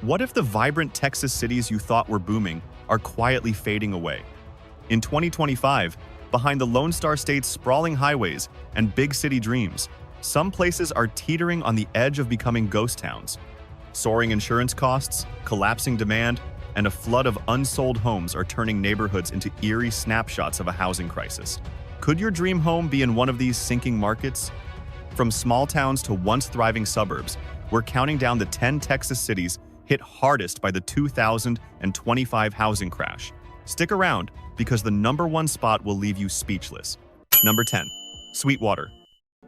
What if the vibrant Texas cities you thought were booming are quietly fading away? In 2025, behind the Lone Star State's sprawling highways and big city dreams, some places are teetering on the edge of becoming ghost towns. Soaring insurance costs, collapsing demand, and a flood of unsold homes are turning neighborhoods into eerie snapshots of a housing crisis. Could your dream home be in one of these sinking markets? From small towns to once thriving suburbs, we're counting down the 10 Texas cities hit hardest by the 2025 housing crash. Stick around, because the #1 spot will leave you speechless. Number 10. Sweetwater.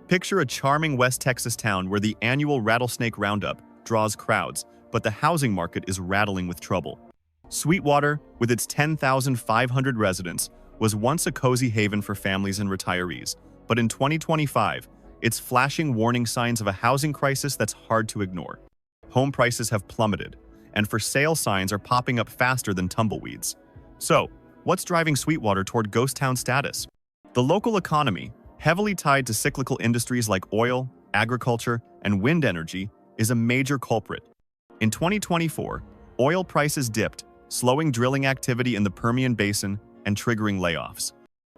Picture a charming West Texas town where the annual Rattlesnake Roundup draws crowds, but the housing market is rattling with trouble. Sweetwater, with its 10,500 residents, was once a cozy haven for families and retirees, but in 2025, it's flashing warning signs of a housing crisis that's hard to ignore. Home prices have plummeted, and for sale signs are popping up faster than tumbleweeds. So, what's driving Sweetwater toward ghost town status? The local economy, heavily tied to cyclical industries like oil, agriculture, and wind energy, is a major culprit. In 2024, oil prices dipped, slowing drilling activity in the Permian Basin and triggering layoffs.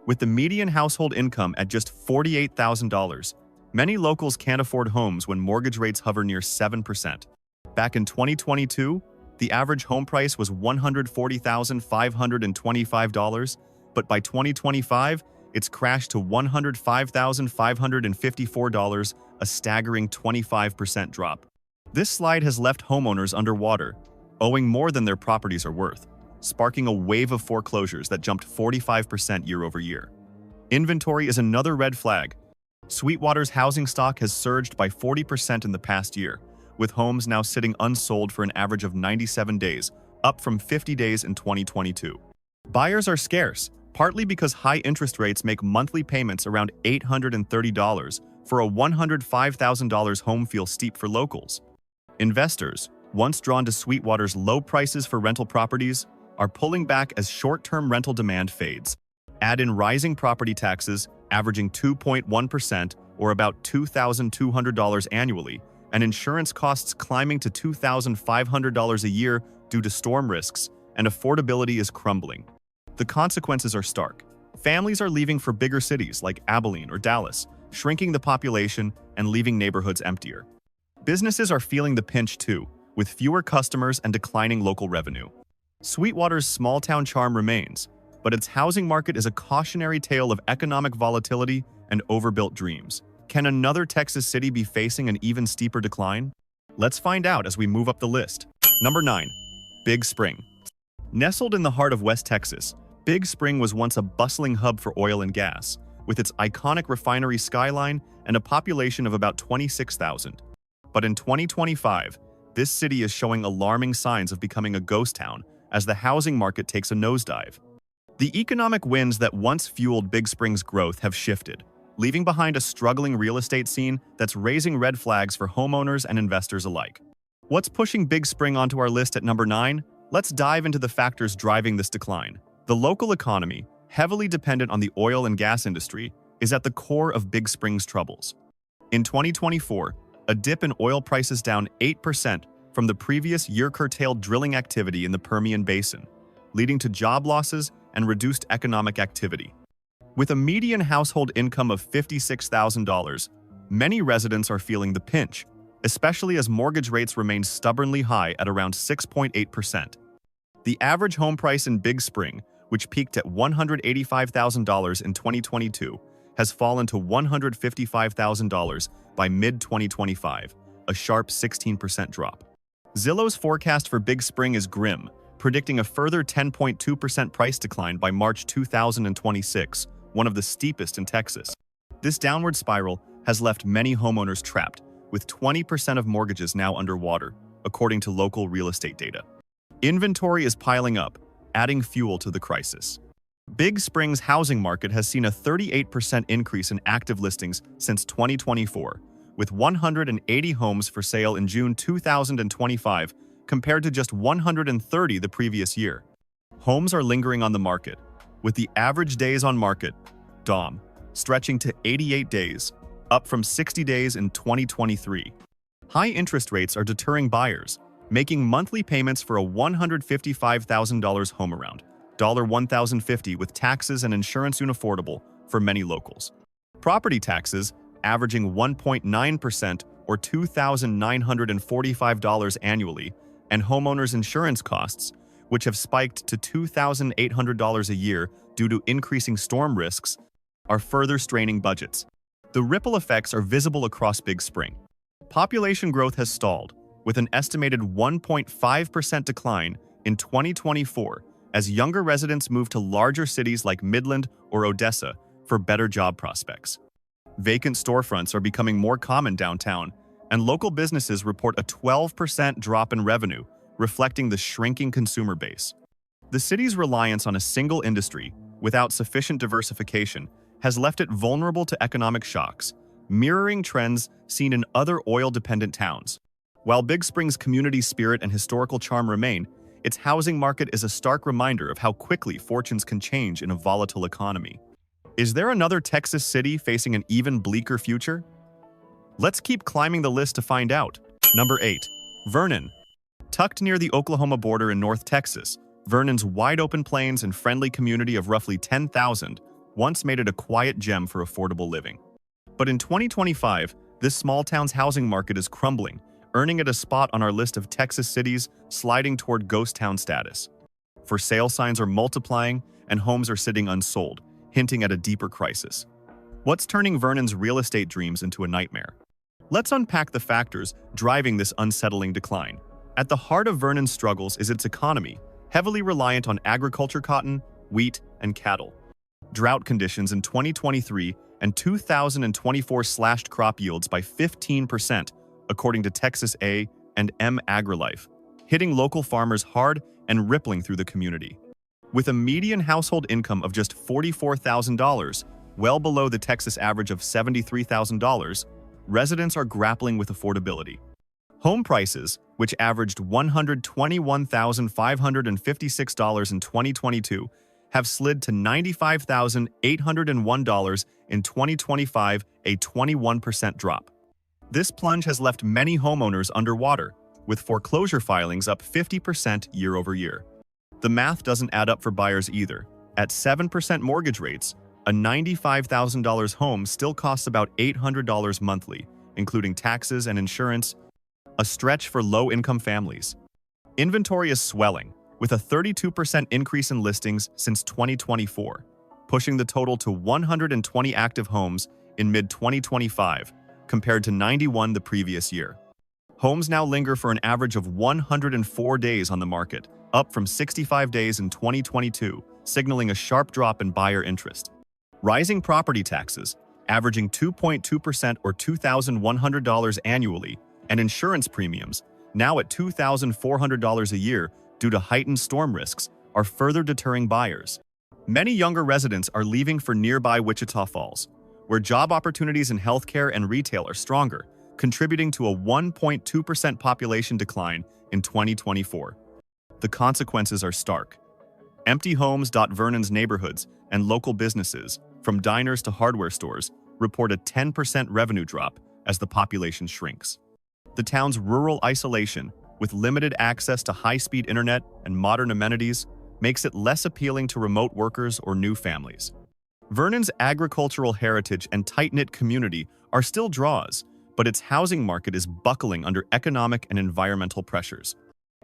With the median household income at just $48,000, many locals can't afford homes when mortgage rates hover near 7%. Back in 2022, the average home price was $140,525, but by 2025, it's crashed to $105,554, a staggering 25% drop. This slide has left homeowners underwater, owing more than their properties are worth, sparking a wave of foreclosures that jumped 45% year over year. Inventory is another red flag. Sweetwater's housing stock has surged by 40% in the past year, with homes now sitting unsold for an average of 97 days, up from 50 days in 2022. Buyers are scarce, partly because high interest rates make monthly payments around $830 for a $105,000 home feel steep for locals. Investors, once drawn to Sweetwater's low prices for rental properties, are pulling back as short-term rental demand fades. Add in rising property taxes, averaging 2.1% or about $2,200 annually, and insurance costs climbing to $2,500 a year due to storm risks, and affordability is crumbling. The consequences are stark. Families are leaving for bigger cities like Abilene or Dallas, shrinking the population and leaving neighborhoods emptier. Businesses are feeling the pinch too, with fewer customers and declining local revenue. Sweetwater's small-town charm remains, but its housing market is a cautionary tale of economic volatility and overbuilt dreams. Can another Texas city be facing an even steeper decline? Let's find out as we move up the list. Number 9. Big Spring. Nestled in the heart of West Texas, Big Spring was once a bustling hub for oil and gas, with its iconic refinery skyline and a population of about 26,000. But in 2025, this city is showing alarming signs of becoming a ghost town as the housing market takes a nosedive. The economic winds that once fueled Big Spring's growth have shifted, leaving behind a struggling real estate scene that's raising red flags for homeowners and investors alike. What's pushing Big Spring onto our list at number 9? Let's dive into the factors driving this decline. The local economy, heavily dependent on the oil and gas industry, is at the core of Big Spring's troubles. In 2024, a dip in oil prices down 8% from the previous year curtailed drilling activity in the Permian Basin, leading to job losses and reduced economic activity. With a median household income of $56,000, many residents are feeling the pinch, especially as mortgage rates remain stubbornly high at around 6.8%. The average home price in Big Spring, which peaked at $185,000 in 2022, has fallen to $155,000 by mid-2025, a sharp 16% drop. Zillow's forecast for Big Spring is grim, predicting a further 10.2% price decline by March 2026, one of the steepest in Texas. This downward spiral has left many homeowners trapped, with 20% of mortgages now underwater, according to local real estate data. Inventory is piling up, adding fuel to the crisis. Big Spring's housing market has seen a 38% increase in active listings since 2024, with 180 homes for sale in June 2025 compared to just 130 the previous year. Homes are lingering on the market, with the average days on market, DOM, stretching to 88 days, up from 60 days in 2023. High interest rates are deterring buyers, making monthly payments for a $155,000 home around $1,050 with taxes and insurance unaffordable for many locals. Property taxes, averaging 1.9% or $2,945 annually, and homeowners' insurance costs, which have spiked to $2,800 a year due to increasing storm risks, are further straining budgets. The ripple effects are visible across Big Spring. Population growth has stalled, with an estimated 1.5% decline in 2024 as younger residents move to larger cities like Midland or Odessa for better job prospects. Vacant storefronts are becoming more common downtown, and local businesses report a 12% drop in revenue, reflecting the shrinking consumer base. The city's reliance on a single industry, without sufficient diversification, has left it vulnerable to economic shocks, mirroring trends seen in other oil-dependent towns. While Big Spring's community spirit and historical charm remain, its housing market is a stark reminder of how quickly fortunes can change in a volatile economy. Is there another Texas city facing an even bleaker future? Let's keep climbing the list to find out. Number 8. Vernon. Tucked near the Oklahoma border in North Texas, Vernon's wide-open plains and friendly community of roughly 10,000 once made it a quiet gem for affordable living. But in 2025, this small town's housing market is crumbling, earning it a spot on our list of Texas cities sliding toward ghost town status. For sale signs are multiplying and homes are sitting unsold, hinting at a deeper crisis. What's turning Vernon's real estate dreams into a nightmare? Let's unpack the factors driving this unsettling decline. At the heart of Vernon's struggles is its economy, heavily reliant on agriculture, cotton, wheat, and cattle. Drought conditions in 2023 and 2024 slashed crop yields by 15%, according to Texas A&M AgriLife, hitting local farmers hard and rippling through the community. With a median household income of just $44,000, well below the Texas average of $73,000, residents are grappling with affordability. Home prices, which averaged $121,556 in 2022, have slid to $95,801 in 2025, a 21% drop. This plunge has left many homeowners underwater, with foreclosure filings up 50% year over year. The math doesn't add up for buyers either. At 7% mortgage rates, a $95,000 home still costs about $800 monthly, including taxes and insurance, a stretch for low-income families. Inventory is swelling, with a 32% increase in listings since 2024, pushing the total to 120 active homes in mid-2025, compared to 91 the previous year. Homes now linger for an average of 104 days on the market, up from 65 days in 2022, signaling a sharp drop in buyer interest. Rising property taxes, averaging 2.2% or $2,100 annually, and insurance premiums, now at $2,400 a year due to heightened storm risks, are further deterring buyers. Many younger residents are leaving for nearby Wichita Falls, where job opportunities in healthcare and retail are stronger, contributing to a 1.2% population decline in 2024. The consequences are stark. Empty homes. Vernon's neighborhoods and local businesses, from diners to hardware stores, report a 10% revenue drop as the population shrinks. The town's rural isolation, with limited access to high-speed internet and modern amenities, makes it less appealing to remote workers or new families. Vernon's agricultural heritage and tight-knit community are still draws, but its housing market is buckling under economic and environmental pressures.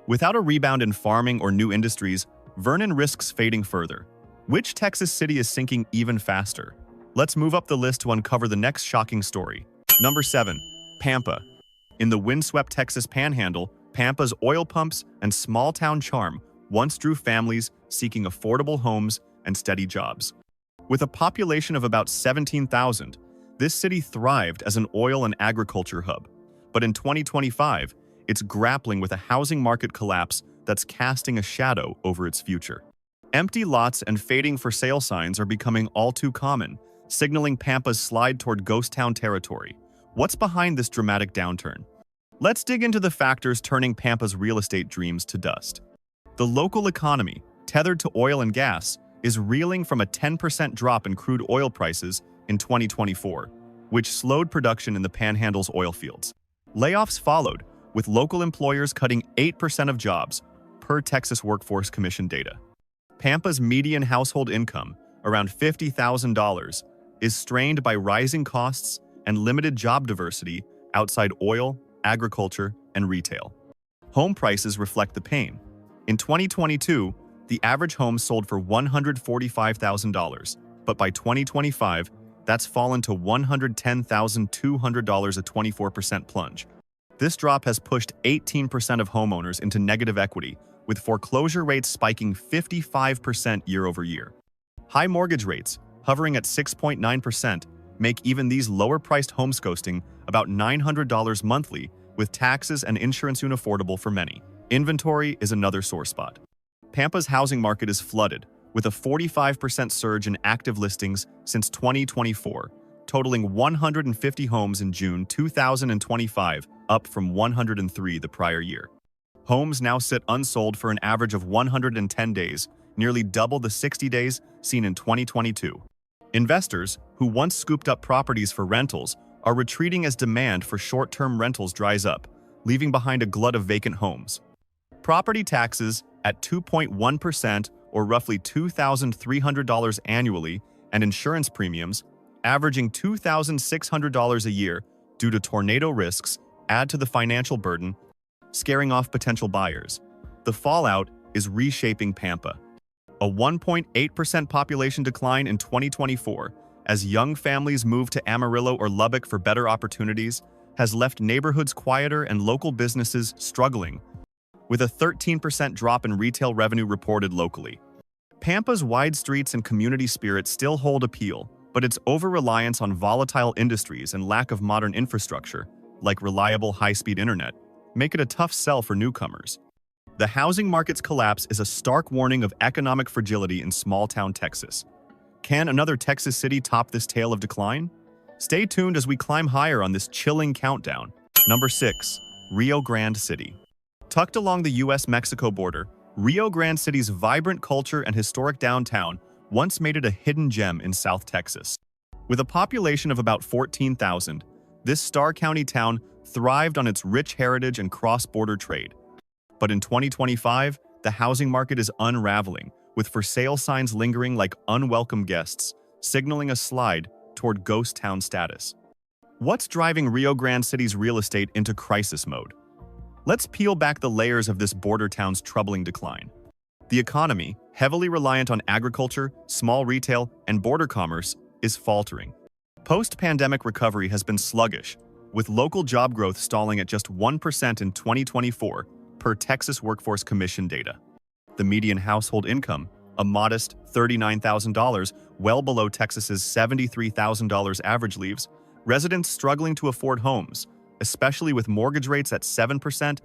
Without a rebound in farming or new industries, Vernon risks fading further. Which Texas city is sinking even faster? Let's move up the list to uncover the next shocking story. Number 7. Pampa. In the windswept Texas Panhandle, Pampa's oil pumps and small-town charm once drew families seeking affordable homes and steady jobs. With a population of about 17,000, this city thrived as an oil and agriculture hub. But in 2025, it's grappling with a housing market collapse that's casting a shadow over its future. Empty lots and fading for sale signs are becoming all too common, signaling Pampa's slide toward ghost town territory. What's behind this dramatic downturn? Let's dig into the factors turning Pampa's real estate dreams to dust. The local economy, tethered to oil and gas, is reeling from a 10% drop in crude oil prices in 2024, which slowed production in the Panhandle's oil fields. Layoffs followed, with local employers cutting 8% of jobs, per Texas Workforce Commission data. Pampa's median household income, around $50,000, is strained by rising costs and limited job diversity outside oil, agriculture, and retail. Home prices reflect the pain. In 2022, the average home sold for $145,000, but by 2025, that's fallen to $110,200, a 24% plunge. This drop has pushed 18% of homeowners into negative equity, with foreclosure rates spiking 55% year over year. High mortgage rates, hovering at 6.9%, make even these lower-priced homes costing about $900 monthly, with taxes and insurance unaffordable for many. Inventory is another sore spot. Pampa's housing market is flooded, with a 45% surge in active listings since 2024, totaling 150 homes in June 2025, up from 103 the prior year. Homes now sit unsold for an average of 110 days, nearly double the 60 days seen in 2022. Investors, who once scooped up properties for rentals, are retreating as demand for short-term rentals dries up, leaving behind a glut of vacant homes. Property taxes at 2.1%, or roughly $2,300 annually, and insurance premiums, averaging $2,600 a year due to tornado risks, add to the financial burden, scaring off potential buyers. The fallout is reshaping Pampa. A 1.8% population decline in 2024, as young families move to Amarillo or Lubbock for better opportunities, has left neighborhoods quieter and local businesses struggling, with a 13% drop in retail revenue reported locally. Pampa's wide streets and community spirit still hold appeal, but its over-reliance on volatile industries and lack of modern infrastructure, like reliable high-speed internet, make it a tough sell for newcomers. The housing market's collapse is a stark warning of economic fragility in small-town Texas. Can another Texas city top this tale of decline? Stay tuned as we climb higher on this chilling countdown. Number 6. Rio Grande City. Tucked along the U.S.-Mexico border, Rio Grande City's vibrant culture and historic downtown once made it a hidden gem in South Texas. With a population of about 14,000, this Star County town thrived on its rich heritage and cross-border trade. But in 2025, the housing market is unraveling, with for-sale signs lingering like unwelcome guests, signaling a slide toward ghost town status. What's driving Rio Grande City's real estate into crisis mode? Let's peel back the layers of this border town's troubling decline. The economy, heavily reliant on agriculture, small retail, and border commerce, is faltering. Post-pandemic recovery has been sluggish, with local job growth stalling at just 1% in 2024, per Texas Workforce Commission data. The median household income, a modest $39,000, well below Texas's $73,000 average, leaves residents struggling to afford homes. Especially with mortgage rates at 7%,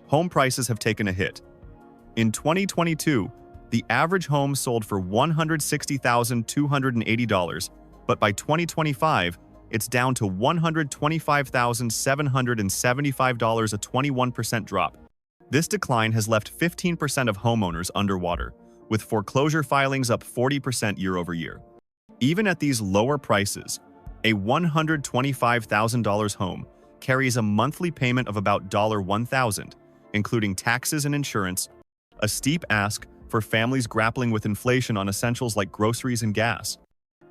home prices have taken a hit. In 2022, the average home sold for $160,280, but by 2025, it's down to $125,775, a 21% drop. This decline has left 15% of homeowners underwater, with foreclosure filings up 40% year over year. Even at these lower prices, a $125,000 home carries a monthly payment of about $1,000, including taxes and insurance, a steep ask for families grappling with inflation on essentials like groceries and gas.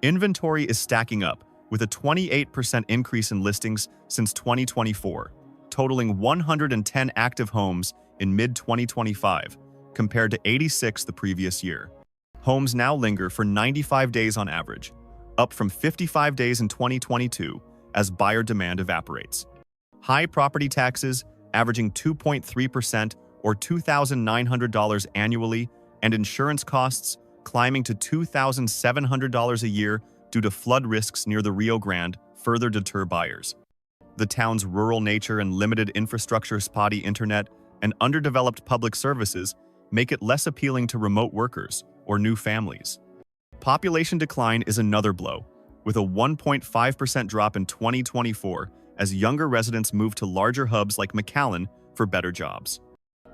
Inventory is stacking up, with a 28% increase in listings since 2024, totaling 110 active homes in mid-2025, compared to 86 the previous year. Homes now linger for 95 days on average, up from 55 days in 2022 as buyer demand evaporates. High property taxes, averaging 2.3% or $2,900 annually, and insurance costs climbing to $2,700 a year due to flood risks near the Rio Grande, further deter buyers. The town's rural nature and limited infrastructure, spotty internet, and underdeveloped public services make it less appealing to remote workers or new families. Population decline is another blow, with a 1.5% drop in 2024 as younger residents move to larger hubs like McAllen for better jobs.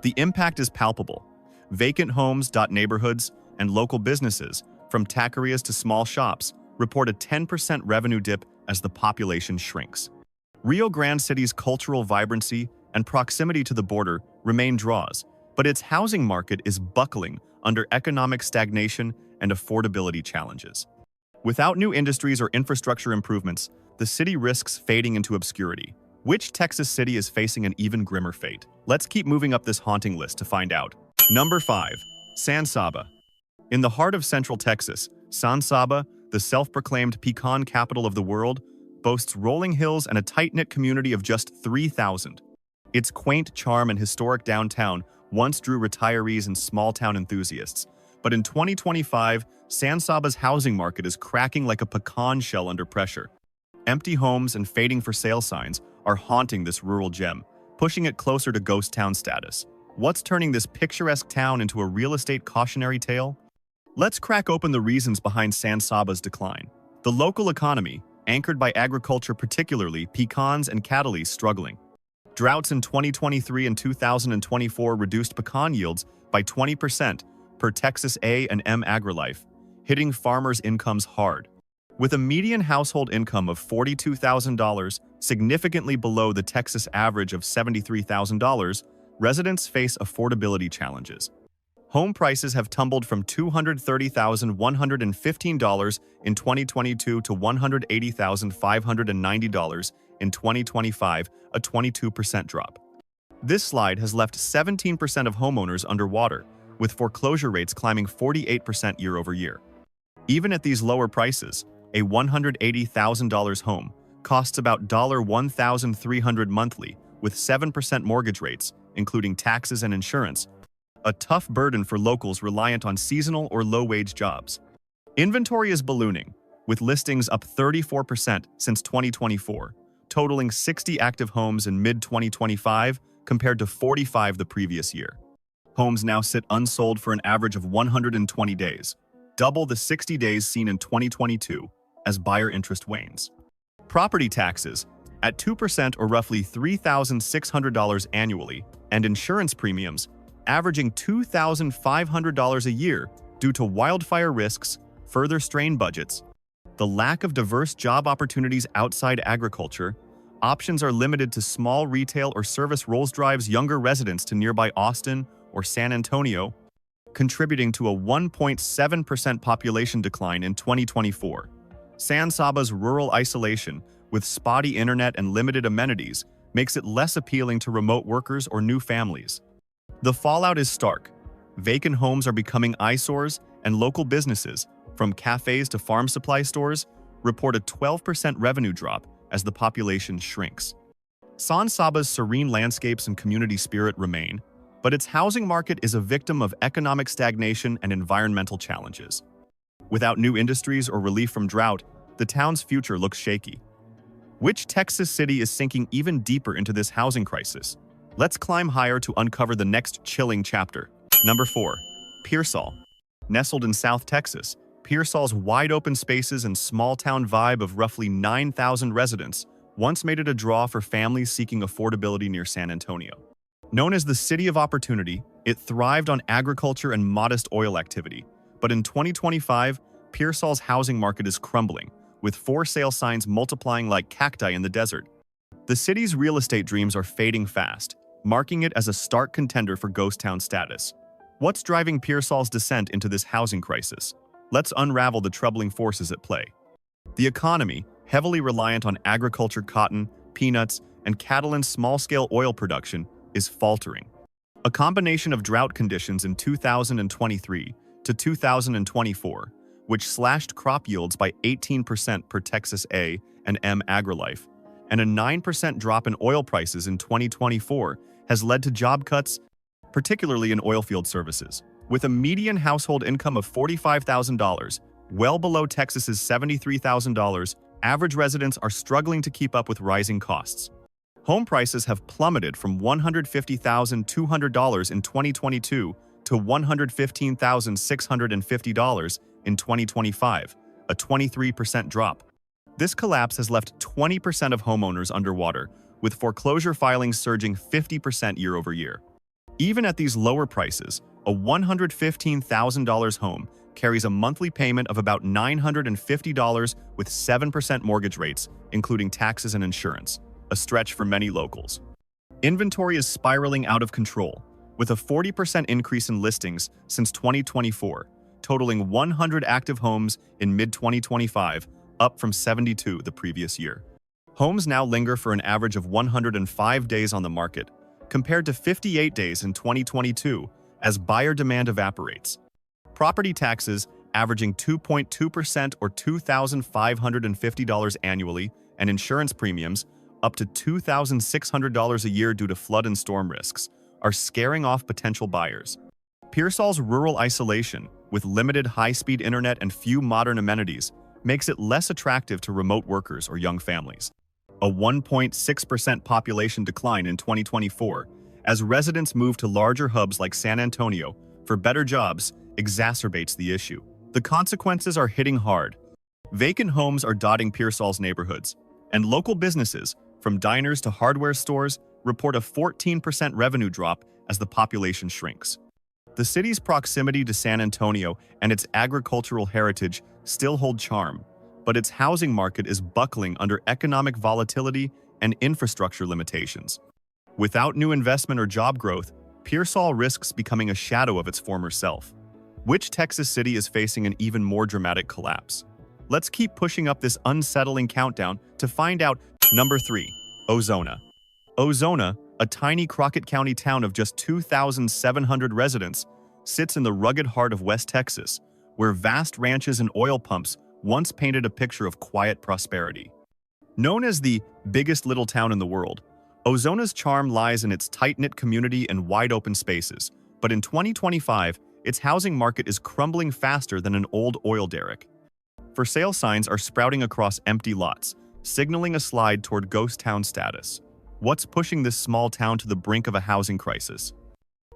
The impact is palpable. Vacant homes, neighborhoods, and local businesses, from taquerias to small shops, report a 10% revenue dip as the population shrinks. Rio Grande City's cultural vibrancy and proximity to the border remain draws, but its housing market is buckling under economic stagnation and affordability challenges. Without new industries or infrastructure improvements, the city risks fading into obscurity. Which Texas city is facing an even grimmer fate? Let's keep moving up this haunting list to find out. Number 5. San Saba. In the heart of central Texas, San Saba, the self-proclaimed pecan capital of the world, boasts rolling hills and a tight-knit community of just 3,000. Its quaint charm and historic downtown once drew retirees and small-town enthusiasts, but in 2025, San Saba's housing market is cracking like a pecan shell under pressure. Empty homes and fading for sale signs are haunting this rural gem, pushing it closer to ghost town status. What's turning this picturesque town into a real estate cautionary tale? Let's crack open the reasons behind San Saba's decline. The local economy, anchored by agriculture, particularly pecans and cattle, is struggling. Droughts in 2023 and 2024 reduced pecan yields by 20% per Texas A&M AgriLife, hitting farmers' incomes hard. With a median household income of $42,000, significantly below the Texas average of $73,000, residents face affordability challenges. Home prices have tumbled from $230,115 in 2022 to $180,590 in 2025, a 22% drop. This slide has left 17% of homeowners underwater, with foreclosure rates climbing 48% year over year. Even at these lower prices, a $180,000 home costs about $1,300 monthly, with 7% mortgage rates, including taxes and insurance, a tough burden for locals reliant on seasonal or low-wage jobs. Inventory is ballooning, with listings up 34% since 2024, totaling 60 active homes in mid-2025 compared to 45 the previous year. Homes now sit unsold for an average of 120 days, double the 60 days seen in 2022 as buyer interest wanes. Property taxes, at 2% or roughly $3,600 annually, and insurance premiums, averaging $2,500 a year due to wildfire risks, further strain budgets. The lack of diverse job opportunities outside agriculture, options are limited to small retail or service roles drives younger residents to nearby Austin or San Antonio, contributing to a 1.7% population decline in 2024. San Saba's rural isolation, with spotty internet and limited amenities, makes it less appealing to remote workers or new families. The fallout is stark. Vacant homes are becoming eyesores, and local businesses, from cafes to farm supply stores, report a 12% revenue drop as the population shrinks. San Saba's serene landscapes and community spirit remain, but its housing market is a victim of economic stagnation and environmental challenges. Without new industries or relief from drought, the town's future looks shaky. Which Texas city is sinking even deeper into this housing crisis? Let's climb higher to uncover the next chilling chapter. Number 4. Pearsall. Nestled in South Texas, Pearsall's wide-open spaces and small-town vibe of roughly 9,000 residents once made it a draw for families seeking affordability near San Antonio. Known as the City of Opportunity, it thrived on agriculture and modest oil activity. But in 2025, Pearsall's housing market is crumbling, with for-sale signs multiplying like cacti in the desert. The city's real estate dreams are fading fast, marking it as a stark contender for ghost town status. What's driving Pearsall's descent into this housing crisis? Let's unravel the troubling forces at play. The economy, heavily reliant on agriculture, cotton, peanuts, and cattle and small-scale oil production, is faltering. A combination of drought conditions in 2023 to 2024, which slashed crop yields by 18% per Texas A&M AgriLife, and a 9% drop in oil prices in 2024 has led to job cuts, particularly in oilfield services. With a median household income of $45,000, well below Texas's $73,000, average residents are struggling to keep up with rising costs. Home prices have plummeted from $150,200 in 2022 to $115,650 in 2025, a 23% drop. This collapse has left 20% of homeowners underwater, with foreclosure filings surging 50% year over year. Even at these lower prices, a $115,000 home carries a monthly payment of about $950 with 7% mortgage rates, including taxes and insurance, a stretch for many locals. Inventory is spiraling out of control, with a 40% increase in listings since 2024, totaling 100 active homes in mid-2025, up from 72 the previous year. Homes now linger for an average of 105 days on the market, compared to 58 days in 2022, as buyer demand evaporates. Property taxes, averaging 2.2% or $2,550 annually, and insurance premiums, up to $2,600 a year due to flood and storm risks, are scaring off potential buyers. Pearsall's rural isolation, with limited high-speed internet and few modern amenities, makes it less attractive to remote workers or young families. A 1.6% population decline in 2024, as residents move to larger hubs like San Antonio for better jobs, exacerbates the issue. The consequences are hitting hard. Vacant homes are dotting Pearsall's neighborhoods, and local businesses, from diners to hardware stores, report a 14% revenue drop as the population shrinks. The city's proximity to San Antonio and its agricultural heritage still hold charm, but its housing market is buckling under economic volatility and infrastructure limitations. Without new investment or job growth, Pearsall risks becoming a shadow of its former self. Which Texas city is facing an even more dramatic collapse? Let's keep pushing up this unsettling countdown to find out. Number 3. Ozona. Ozona, a tiny Crockett County town of just 2,700 residents, sits in the rugged heart of West Texas, where vast ranches and oil pumps once painted a picture of quiet prosperity. Known as the biggest little town in the world, Ozona's charm lies in its tight-knit community and wide-open spaces, but in 2025, its housing market is crumbling faster than an old oil derrick. For sale signs are sprouting across empty lots, signaling a slide toward ghost town status. What's pushing this small town to the brink of a housing crisis?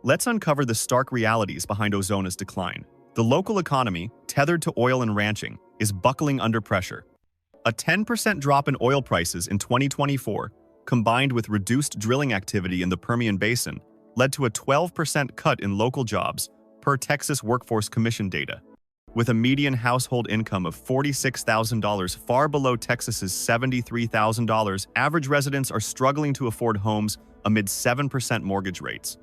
Let's uncover the stark realities behind Ozona's decline. The local economy, tethered to oil and ranching, is buckling under pressure. A 10% drop in oil prices in 2024, combined with reduced drilling activity in the Permian Basin, led to a 12% cut in local jobs, per Texas Workforce Commission data. With a median household income of $46,000 far below Texas's $73,000, average residents are struggling to afford homes amid 7% mortgage rates.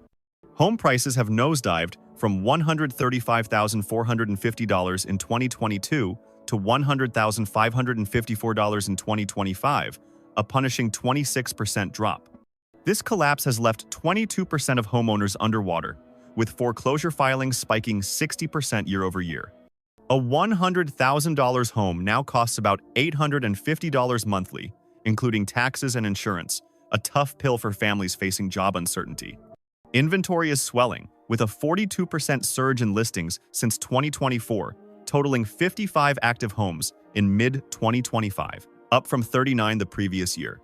Home prices have nosedived from $135,450 in 2022 to $100,554 in 2025, a punishing 26% drop. This collapse has left 22% of homeowners underwater, with foreclosure filings spiking 60% year over year. A $100,000 home now costs about $850 monthly, including taxes and insurance, a tough pill for families facing job uncertainty. Inventory is swelling, with a 42% surge in listings since 2024, totaling 55 active homes in mid-2025, up from 39 the previous year.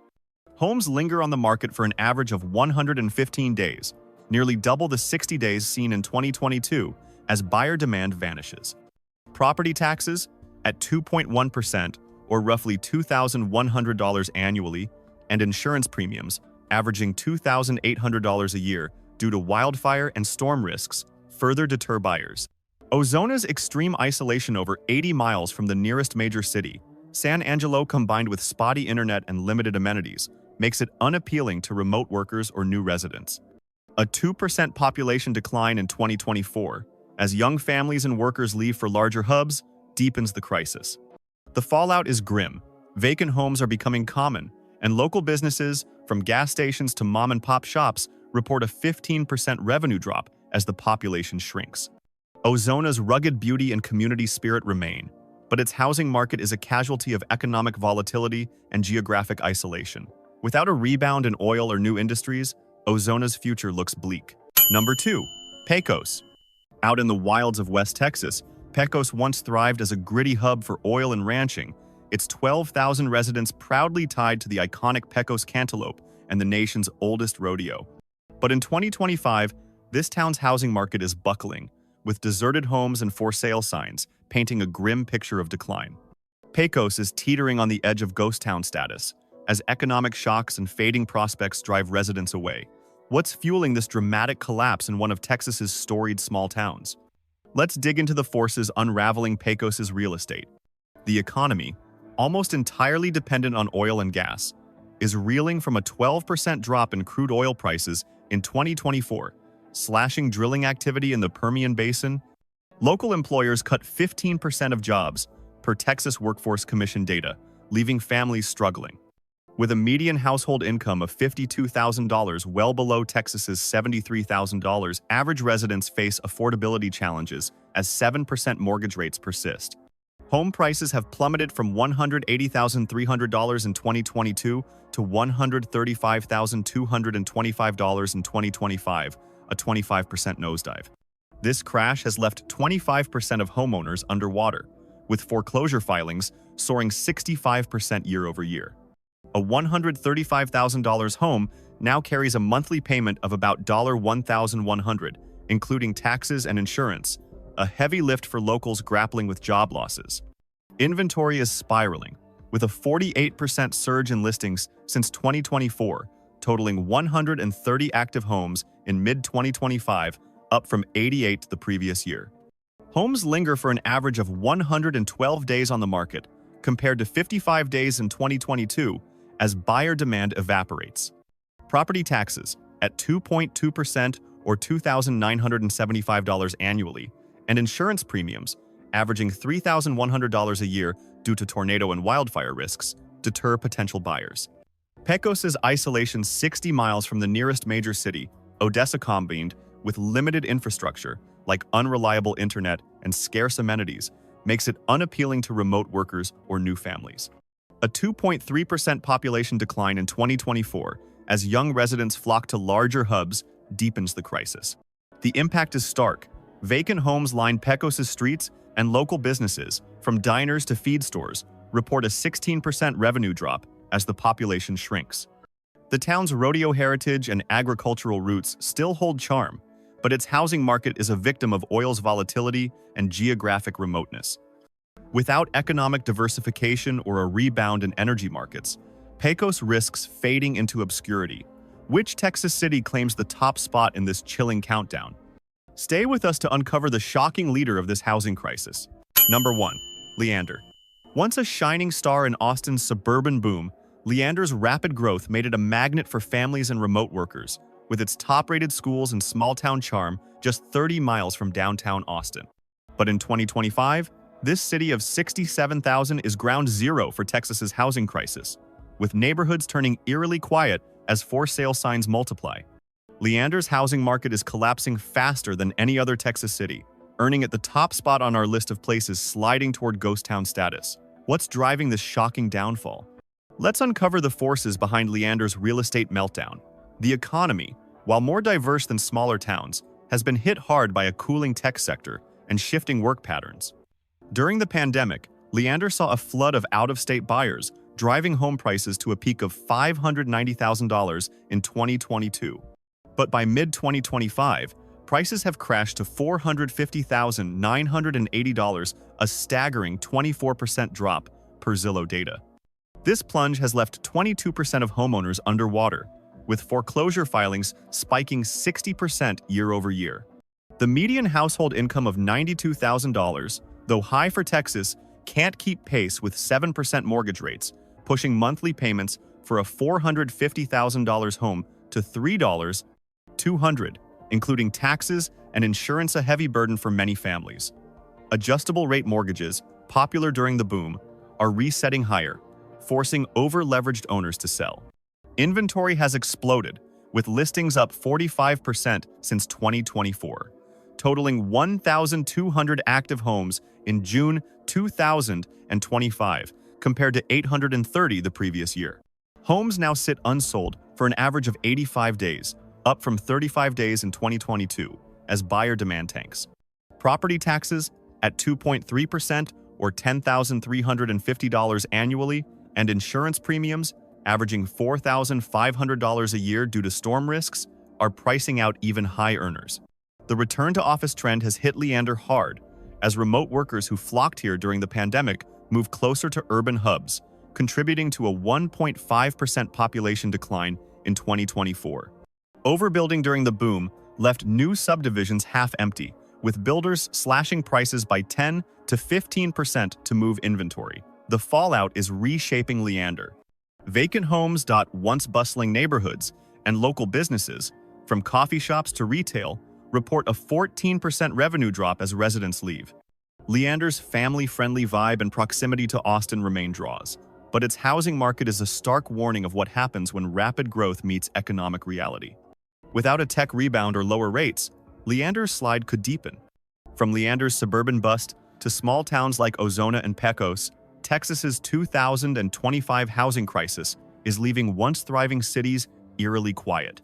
Homes linger on the market for an average of 115 days, nearly double the 60 days seen in 2022, as buyer demand vanishes. Property taxes, at 2.1%, or roughly $2,100 annually, and insurance premiums, averaging $2,800 a year due to wildfire and storm risks, further deter buyers. Ozona's extreme isolation over 80 miles from the nearest major city, San Angelo, combined with spotty internet and limited amenities, makes it unappealing to remote workers or new residents. A 2% population decline in 2024, as young families and workers leave for larger hubs, deepens the crisis. The fallout is grim. Vacant homes are becoming common, and local businesses, from gas stations to mom-and-pop shops, report a 15% revenue drop as the population shrinks. Ozona's rugged beauty and community spirit remain, but its housing market is a casualty of economic volatility and geographic isolation. Without a rebound in oil or new industries, Ozona's future looks bleak. Number 2. Pecos. Out in the wilds of West Texas, Pecos once thrived as a gritty hub for oil and ranching, its 12,000 residents proudly tied to the iconic Pecos cantaloupe and the nation's oldest rodeo. But in 2025, this town's housing market is buckling, with deserted homes and for sale signs painting a grim picture of decline. Pecos is teetering on the edge of ghost town status, as economic shocks and fading prospects drive residents away. What's fueling this dramatic collapse in one of Texas's storied small towns? Let's dig into the forces unraveling Pecos's real estate. The economy, almost entirely dependent on oil and gas, is reeling from a 12% drop in crude oil prices in 2024, slashing drilling activity in the Permian Basin. Local employers cut 15% of jobs, per Texas Workforce Commission data, leaving families struggling. With a median household income of $52,000, well below Texas's $73,000, average residents face affordability challenges as 7% mortgage rates persist. Home prices have plummeted from $180,300 in 2022 to $135,225 in 2025, a 25% nosedive. This crash has left 25% of homeowners underwater, with foreclosure filings soaring 65% year over year. A $135,000 home now carries a monthly payment of about $1,100, including taxes and insurance, a heavy lift for locals grappling with job losses. Inventory is spiraling, with a 48% surge in listings since 2024, totaling 130 active homes in mid-2025, up from 88 the previous year. Homes linger for an average of 112 days on the market, compared to 55 days in 2022, as buyer demand evaporates. Property taxes, at 2.2% or $2,975 annually, and insurance premiums, averaging $3,100 a year due to tornado and wildfire risks, deter potential buyers. Pecos's isolation 60 miles from the nearest major city, Odessa, combined with limited infrastructure, like unreliable internet and scarce amenities, makes it unappealing to remote workers or new families. A 2.3% population decline in 2024, as young residents flock to larger hubs, deepens the crisis. The impact is stark. Vacant homes line Pecos's streets, and local businesses, from diners to feed stores, report a 16% revenue drop as the population shrinks. The town's rodeo heritage and agricultural roots still hold charm, but its housing market is a victim of oil's volatility and geographic remoteness. Without economic diversification or a rebound in energy markets, Pecos risks fading into obscurity. Which Texas city claims the top spot in this chilling countdown? Stay with us to uncover the shocking leader of this housing crisis. Number 1. Leander. Once a shining star in Austin's suburban boom, Leander's rapid growth made it a magnet for families and remote workers, with its top-rated schools and small-town charm just 30 miles from downtown Austin. But in 2025, this city of 67,000 is ground zero for Texas's housing crisis, with neighborhoods turning eerily quiet as for-sale signs multiply. Leander's housing market is collapsing faster than any other Texas city, earning it the top spot on our list of places sliding toward ghost town status. What's driving this shocking downfall? Let's uncover the forces behind Leander's real estate meltdown. The economy, while more diverse than smaller towns, has been hit hard by a cooling tech sector and shifting work patterns. During the pandemic, Leander saw a flood of out-of-state buyers, driving home prices to a peak of $590,000 in 2022. But by mid-2025, prices have crashed to $450,980, a staggering 24% drop, per Zillow data. This plunge has left 22% of homeowners underwater, with foreclosure filings spiking 60% year over year. The median household income of $92,000, though high for Texas, can't keep pace with 7% mortgage rates, pushing monthly payments for a $450,000 home to $3,200, including taxes and insurance, a heavy burden for many families. Adjustable-rate mortgages, popular during the boom, are resetting higher, forcing over-leveraged owners to sell. Inventory has exploded, with listings up 45% since 2024, totaling 1,200 active homes in June 2025, compared to 830 the previous year. Homes now sit unsold for an average of 85 days, up from 35 days in 2022, as buyer demand tanks. Property taxes, at 2.3% or $10,350 annually, and insurance premiums, averaging $4,500 a year due to storm risks, are pricing out even high earners. The return-to-office trend has hit Leander hard, as remote workers who flocked here during the pandemic move closer to urban hubs, contributing to a 1.5% population decline in 2024. Overbuilding during the boom left new subdivisions half-empty, with builders slashing prices by 10 to 15% to move inventory. The fallout is reshaping Leander. Vacant homes. Once bustling neighborhoods and local businesses, from coffee shops to retail, report a 14% revenue drop as residents leave. Leander's family-friendly vibe and proximity to Austin remain draws, but its housing market is a stark warning of what happens when rapid growth meets economic reality. Without a tech rebound or lower rates, Leander's slide could deepen. From Leander's suburban bust to small towns like Ozona and Pecos, Texas's 2025 housing crisis is leaving once thriving cities eerily quiet.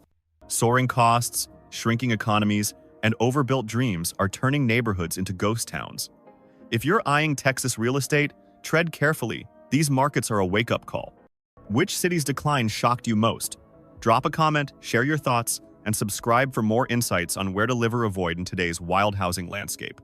Soaring costs, shrinking economies, and overbuilt dreams are turning neighborhoods into ghost towns. If you're eyeing Texas real estate, tread carefully. These markets are a wake-up call. Which city's decline shocked you most? Drop a comment, share your thoughts, and subscribe for more insights on where to live or avoid in today's wild housing landscape.